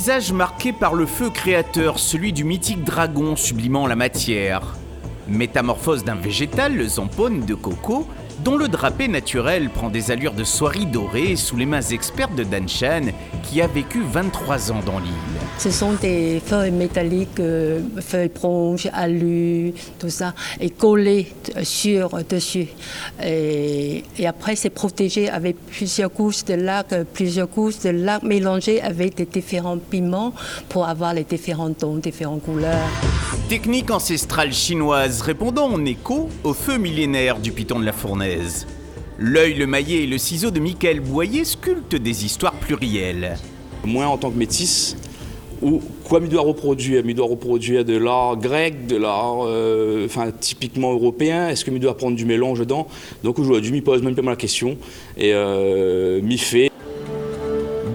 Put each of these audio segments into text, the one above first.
paysage marqué par le feu créateur, celui du mythique dragon sublimant la matière. Métamorphose d'un végétal, le zampone de coco, dont le drapé naturel prend des allures de soierie dorée sous les mains expertes de Danshan, qui a vécu 23 ans dans l'île. Ce sont des feuilles métalliques, feuilles bronze, alu, tout ça, et collées dessus. Et après, c'est protégé avec plusieurs couches de lac mélangées avec des différents pigments pour avoir les différents tons, différentes couleurs. Technique ancestrale chinoise répondant en écho au feu millénaire du piton de la fournaise. L'œil, le maillet et le ciseau de Michael Boyer sculptent des histoires plurielles. Moi, en tant que métis, quoi me doit reproduire? Me doit reproduire de l'art grec, de l'art typiquement européen. Est-ce que me doit prendre du mélange dedans? Donc aujourd'hui, je me pose même pas la question et m'y fait.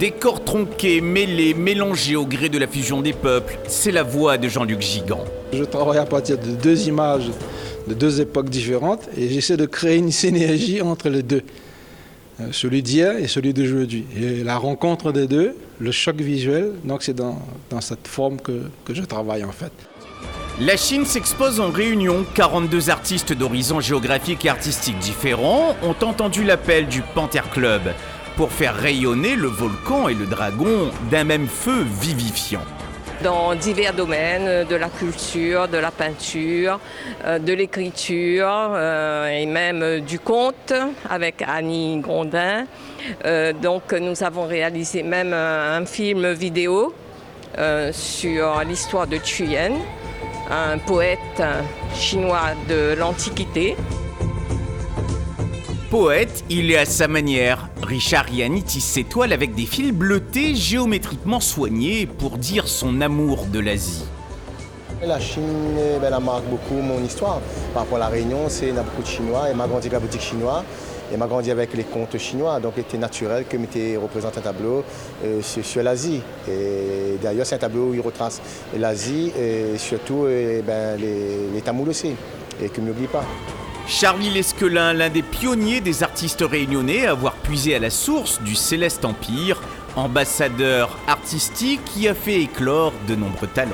Des corps tronqués, mêlés, mélangés au gré de la fusion des peuples, c'est la voix de Jean-Luc Gigant. Je travaille à partir de deux images de deux époques différentes et j'essaie de créer une synergie entre les deux, celui d'hier et celui d'aujourd'hui. Et la rencontre des deux, le choc visuel, donc c'est dans cette forme que je travaille en fait. La Chine s'expose en réunion. 42 artistes d'horizons géographiques et artistiques différents ont entendu l'appel du Panther Club pour faire rayonner le volcan et le dragon d'un même feu vivifiant. Dans divers domaines, de la culture, de la peinture, de l'écriture et même du conte avec Annie Grondin. Donc nous avons réalisé même un film vidéo sur l'histoire de Chuyen, un poète chinois de l'Antiquité. Poète, il est à sa manière. Richard Yanni tisse ses toiles avec des fils bleutés géométriquement soignés pour dire son amour de l'Asie. La Chine, elle marque beaucoup mon histoire. Par rapport à la Réunion, il y a beaucoup de Chinois. Et m'a grandi avec la boutique chinoise. Et m'a grandi avec les contes chinois. Donc il était naturel que je représente un tableau sur l'Asie. Et d'ailleurs, c'est un tableau où il retrace l'Asie et surtout les Tamouls aussi. Et que je n'oublie pas. Charlie Lesquelin, l'un des pionniers des artistes réunionnais à avoir puisé à la source du Céleste Empire, ambassadeur artistique qui a fait éclore de nombreux talents.